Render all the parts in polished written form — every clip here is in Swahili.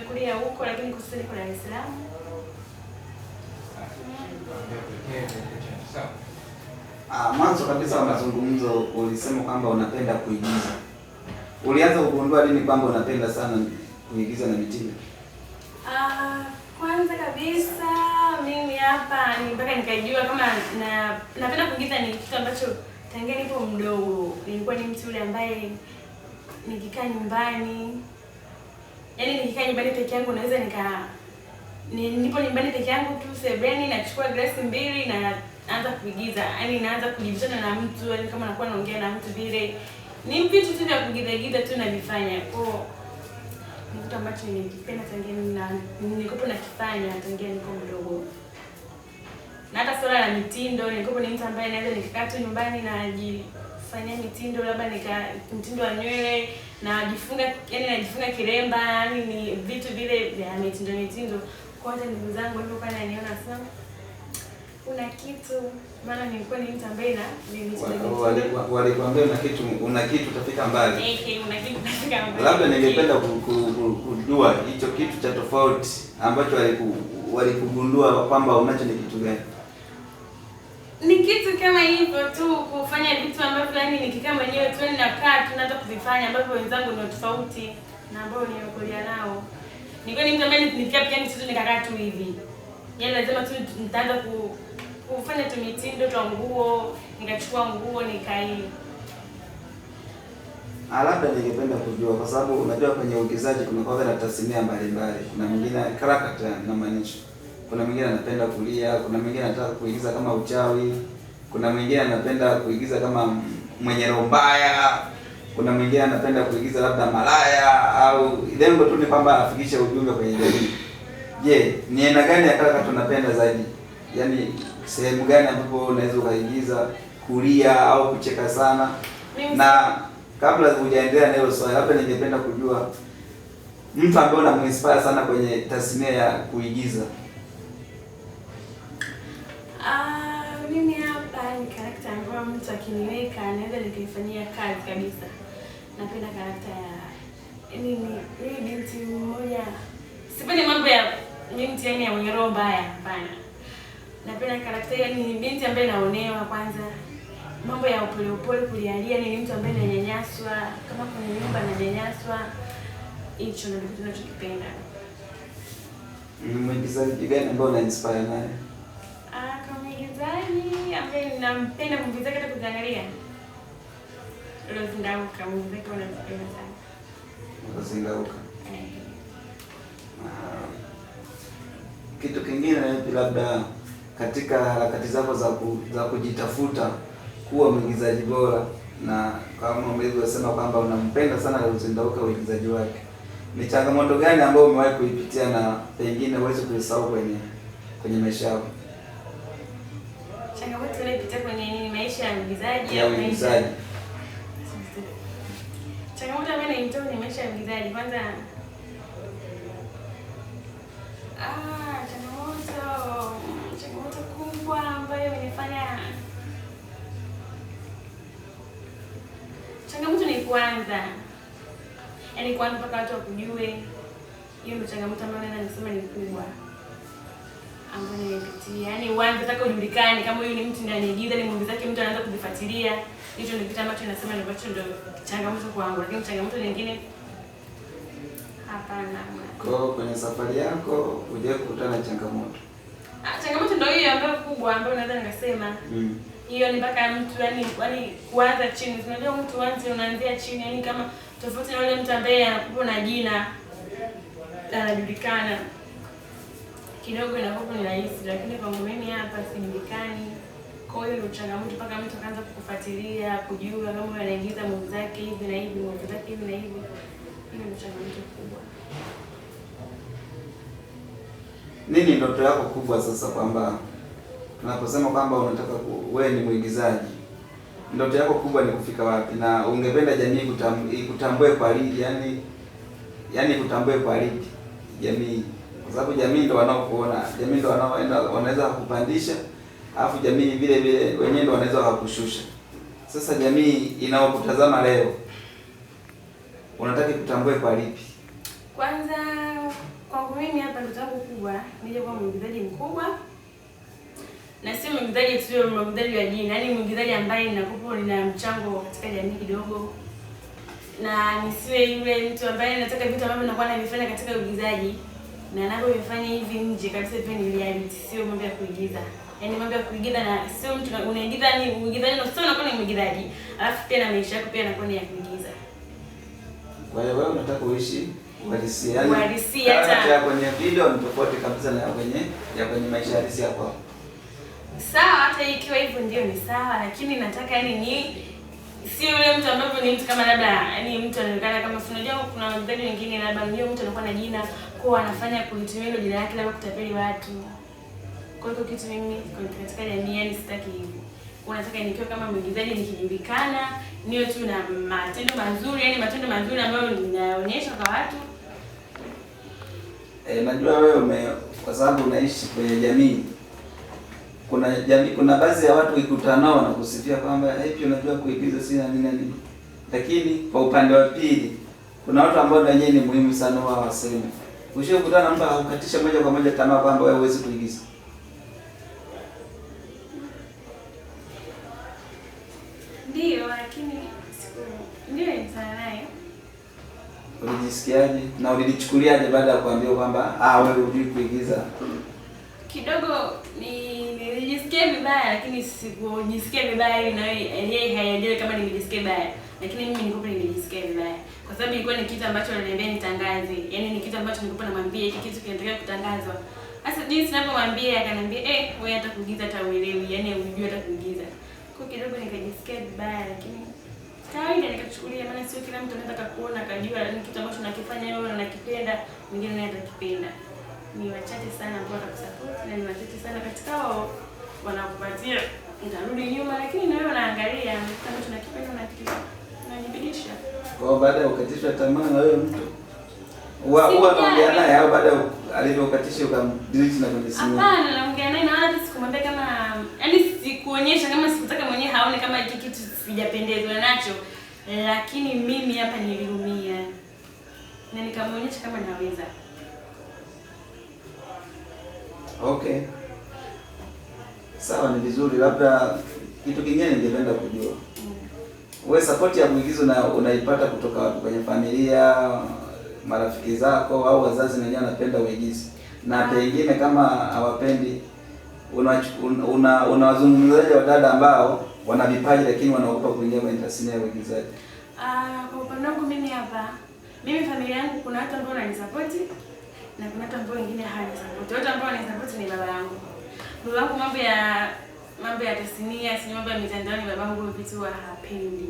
nimekulia huko, lakini kwa sasa niko Dar es Salaam. Mwanzo kabisa wa mazungumzo ulisema kwamba unapenda kuigiza. Ulianza kugundua lini kwamba unapenda sana kuigiza na mitindo? Kwanza kabisa mimi hapa ni mpaka nikajua kama napenda kuigiza ni kitu ambacho tangia nipo mdogo. Nilikuwa ni mtu yule ambaye nikikaa nyumbani, yaani nikikaa nyumbani peke yangu naweza nipo nyumbani peke yangu tu sebeni, nachukua glasi mbili na naanza kuigiza. Yaani naanza kujibizana na mtu, yaani kama nakuwa naongea na mtu vile. Ni vitu tu vya kuigiza tu navifanya. Kwa ni kitu ambacho nilikipenda tangia nilikuwa nakifanya tangia niko mdogo. Na hata swala la mitindo, nilikuwa ni mtu ambaye naweza nikikaa tu nyumbani na najifanyia mitindo, labda mtindo wa nywele, najifunga kilemba, yani ni vitu vile vya mitindo. Kwa hata ndugu zangu walikuwa wananiona sana una kitu, maana nilikuwa ni mtu ambaye walikwambia una kitu utafika mbali. Una kitu utafika mbali. Labda ningependa kujua hicho kitu cha tofauti ambacho walikugundua kwamba unacho ni kitu gani? Ni kitu kama hivyo tu, kufanya vitu ambavyo yani nikikaa mwenyewe tu nakaa tu naanza kuvifanya ambavyo wenzangu ni tofauti na ambao nimekulia nao. Nilikuwa ni mtu ambaye nikikaa peke yangu tu nikakaa tu hivi. Yaani lazima tu nitaanza kufanya tu mitindo tu nguo, nikachukua nguo nikai. Labda ningependa kujua kwa sababu unajua kwenye uigizaji kuna kwa na tasnia mbalimbali. Kuna mwingine character na maanisha. Kuna mwingine anapenda kulia, kuna mwingine anataka kuigiza kama uchawi, kuna mwingine anapenda kuigiza kama mwenye roho mbaya, kuna mwingine anapenda kuigiza labda malaya, au lengo tu ni kwamba afikishe ujumbe kwenye jamii. Je, ni aina gani ya character tunapenda zaidi? Yaani sehemu gani ambapo unaweza ukaigiza kulia au kucheka sana? Na kabla hujaendelea na hilo swali, labda ningependa kujua mtu ambaye unamuinspire sana kwenye tasnia ya kuigiza. Mimi hapa ni character ambayo mtu akiniweka naweza nikaifanyia kazi kabisa. Napenda character ya ni binti mmoja. Sipendi mambo ya binti yani ya mwenye roho mbaya, hapana. Napenda character ya ni binti ambaye naonewa kwanza. Mambo ya upole kulialia, ni mtu ambaye ananyanyaswa, kama kwenye nyumba ananyanyaswa. Hicho ndio kitu ninachokipenda. Mwigizaji gani ambaye una inspire naye? Kama mwigizaji ambaye ninampenda kumwigiza hata kuangalia. Rose Ndauka, mwigizaji wanapenda sana. Rose Ndauka. Kitu kingine labda katika harakati zako za kujitafuta kuwa mwigizaji bora, na kama ulivyosema kwamba unampenda sana Rose Ndauka uigizaji wake, ni changamoto gani ambayo umewahi kuipitia na pengine huwezi kuisahau kwenye maisha yako? Changamoto unayopitia kwenye maisha ya mwigizaji au mwigizaji? Changamoto ambayo naipita kwenye maisha ya mwigizaji, kwanza changamoto kubwa ambayo imenifanya changamoto ni kwanza. Yaani kwanza mpaka watu wakujue. Hiyo ndio changamoto ambayo naweza nisema ni kubwa ambayo nimepitia. Yaani uanze nataka ujulikane kama huyu ni mtu ndiye anaigiza, ni mwigizaji, mtu anaanza kujifuatilia. Hicho ndio kitu ambacho nasema ni ambacho ndio changamoto kwangu. Lakini changamoto nyingine hapana. Kwa kwenye safari yako hujawahi kukutana na changamoto? Changamoto ndio hiyo ambayo kubwa ambayo naweza nikasema. Hiyo ni mpaka mtu yani kuanza chini. Unajua mtu unaanzia chini, yani kama tofauti na yule mtu ambaye anakuwa na jina anajulikana. Kidogo inakuwa ni rahisi, lakini kwangu mimi hapa sijulikani. Kwa hiyo ndio changamoto mpaka mtu akaanza kukufuatilia, kujua kama anaigiza movie zake hivi na hivi, movie zake hivi na hivi. Hiyo ndio changamoto kubwa. Nini ndoto yako kubwa sasa, kwamba tunaposema kwamba unataka wewe ni mwigizaji, ndoto yako kubwa ni kufika wapi, na ungependa jamii kutambue kwa lipi? Yani kutambue kwa lipi jamii? Kwa sababu jamii ndio wanaokuona, jamii ndio wanaweza kukupandisha, alafu jamii vile vile wenyewe ndio wanaweza kukushusha. Sasa jamii inaokutazama leo unataka kutambue kwa lipi? Kwanza Kwa mimi hapa ndoto yangu kubwa nije kuwa mwigizaji mkubwa. Na si mwigizaji sio mwigizaji wa jina, yaani mwigizaji ambaye nina mchango katika jamii kidogo. Na nisiwe yule mtu ambaye nataka vitu ambavyo nakuwa navifanya katika uigizaji na ninavyofanya hivi nje kabisa pia ni reality, sio mambo ya kuigiza. Yaani mambo ya kuigiza na sio mtu unaigiza ni uigizaji na sio unakuwa ni mwigizaji. Alafu pia na maisha yako pia yanakuwa ni ya kuigiza. Kwa hiyo wewe unataka uishi uhalisia. Uhalisia hata kwenye video ni tofauti kabisa na kwenye maisha halisi yako. Sawa, hata ikiwa hivyo ndio ni sawa, lakini nataka yani sio yule mtu ambaye ni mtu kama labda yani mtu anaonekana kama unajua kuna waigizaji wengine labda ndio mtu anakuwa na jina kwa anafanya kulitumia hilo jina lake labda kutapeli watu. Kwa hiyo kitu mimi katika jamii yani sitaki hivyo. Unataka nikiwa kama mwigizaji nikijulikana, niwe tu na matendo mazuri, yani matendo mazuri ambayo ninaonyesha kwa watu. Najua wewe kwa sababu unaishi kwenye jamii. Kuna baadhi ya watu ukikutana nao wanakusifia kwamba hivi unajua kuigiza si na nini. Lakini kwa upande wa pili kuna watu ambao na wenyewe ni muhimu sana wao waseme. Ushikutana na mtu akukatisha moja kwa moja tamaa kwamba wewe huwezi kuigiza. Ndio, lakini ndio sana naye. Ulijisikiaje na ulilichukuliaje baada ya kuambiwa kwamba wewe hujui kuigiza? Kidogo nilijisikia vibaya, lakini sikujisikia vibaya ili na yeye haielewi kama nilijisikia vibaya. Lakini mimi nilikuwa nimejisikia vibaya kwa sababu ilikuwa ni kitu ambacho ananiambia nitangaze. Yaani ni kitu ambacho nilikuwa namwambia hiki kitu kinataka kutangazwa. Sasa jinsi ninapomwambia akaniambia wewe hata kuigiza hata uelewi, yaani hujui hata kuigiza. Kwa kidogo nikajisikia vibaya, lakini kawaida nikachukulia, maana sio kila mtu anataka kuona akajua ni kitu ambacho nakifanya wewe unakipenda, mwingine naye atakipenda. Ni wachache sana ambao watakusupport na ni wachache sana katika wao wanakupatia utarudi nyuma, lakini na wewe unaangalia kama tunakipenda na kitu unajibidisha. Kwa baada ya ukatishwa tamaa na wewe mtu huwa anaongea naye au baada alivyokatisha ukamdelete na kwenye simu? Hapana, naongea naye na hata sikumwambia kama yaani sikuonyesha kama sikutaka mwenyewe haone kama hiki kitu sijapendezwa nacho, lakini mimi hapa niliumia na nikamuonyesha kama naweza. Okay. Sawa, ni vizuri. Labda kitu kingine ningependa kujua. Wewe support ya kuigiza na unaipata kutoka wapi? Kwenye familia, marafiki zako au wazazi wenyewe wanapenda uigize? Na pengine kama hawapendi unawazungumzaje wadada ambao wana vipaji lakini wanaogopa kuingia kwenye tasnia ya uigizaji? Kwa upande wangu mimi hapa, familia yangu kuna watu ambao wananisupport na kuna watu ambao wengine hawanisupport. Watu ambao wanisupport ni baba yangu. Baba yangu mambo ya tasnia, si mambo ya mitandao, ni babangu vitu hapendi.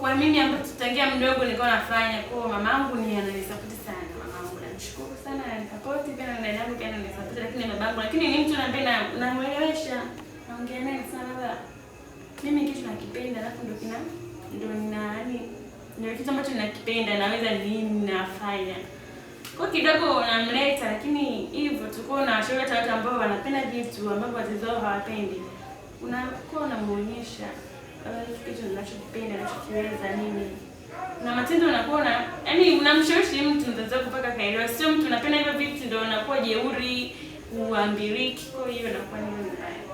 Kwa mimi ambapo tutangia mdogo nilikuwa nafanya, kwa mamangu ni ananisupport sana. Mamangu namshukuru sana ananisupport, pia na dada yangu pia ananisupport, lakini babangu ni mtu anapenda namuelewesha. Naongea naye sana baba. Mimi kitu nakipenda alafu ndio kitu ambacho ninakipenda naweza nini nafanya. Kwa kidogo namleta, lakini hivyo tuko na washauri hata watu ambao wanapenda vitu ambavyo wazazi wao hawapendi. Unakuwa unamuonyesha kitu ninachokipenda, ninachokiweza nini. Na matendo unakuwa yaani unamshawishi mtu mzazi wako mpaka kaelewa. Sio mtu unapenda hivyo vitu ndio unakuwa jeuri, uambiliki, kwa hiyo inakuwa ni mbaya.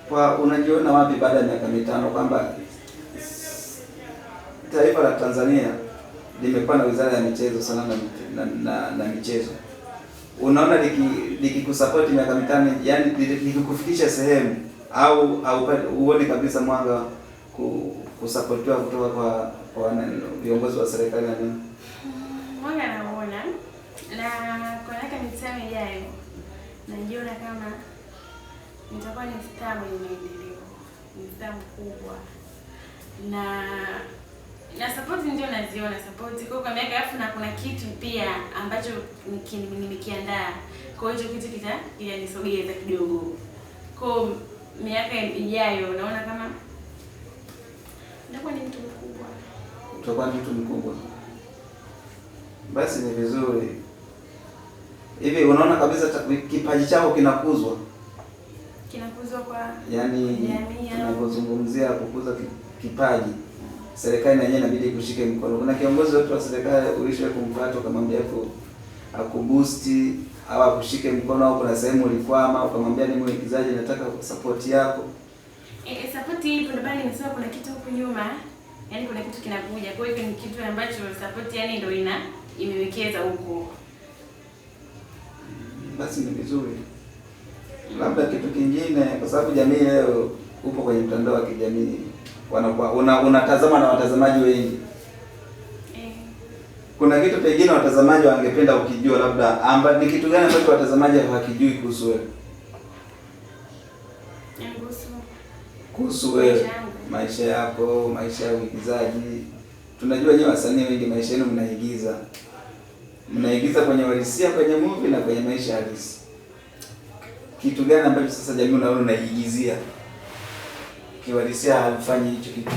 Kwa unajiona wapi baada ya miaka 5 kwamba taifa la Tanzania limekuwa na wizara ya michezo sana na michezo? Unaona likikusupport miaka 5, yani likikufikisha sehemu au uone kabisa mwanga kusupportiwa kutoka kwa viongozi wa serikali na nini? Mwanga naona na kwa miaka 5 ijayo najiona kama nitakuwa ni star mwenye maendeleo, ni star mkubwa na support ndio naziona support kwa miaka alafu na kuna kitu pia ambacho nimekiandaa. Kwa hiyo kitu kitanisogeza kidogo. Kwa miaka ijayo naona kama nitakuwa ni mtu mkubwa. Utakuwa ni mtu mkubwa. Basi ni vizuri. Hivi unaona kabisa kipaji chako kinakuzwa? Kinakuzwa kwa yani tunapozungumzia kukuza kipaji serikali na yenyewe inabidi kushike mkono. Kuna kiongozi wote wa serikali ulishawahi kumpata ukamwambia akuboost au akushike mkono, au kuna sehemu ulikwama ukamwambia ni mwigizaji nataka support yako? Support ipo, ndio bali nimesema kuna kitu huko nyuma. Yaani kuna kitu kinakuja. Kwa hiyo ni kitu ambacho support yani ndio imewekeza huko. Basi ni vizuri. Labda kitu kingine, kwa sababu jamii leo upo kwenye mtandao wa kijamii, unatazama na watazamaji wengi. Kuna kitu pengine watazamaji wangependa ukijua, labda ni kitu gani ambacho watazamaji hawakijui kuhusu wewe? Kuhusu wewe, maisha yako, maisha ya uigizaji. Tunajua nyinyi wasanii wengi maisha yenu mnaigiza kwenye uhalisia, kwenye movie na kwenye maisha halisi. Kitu gani ambacho sasa jamii unaona unaigizia kiuhalisia haifanyi hicho kitu?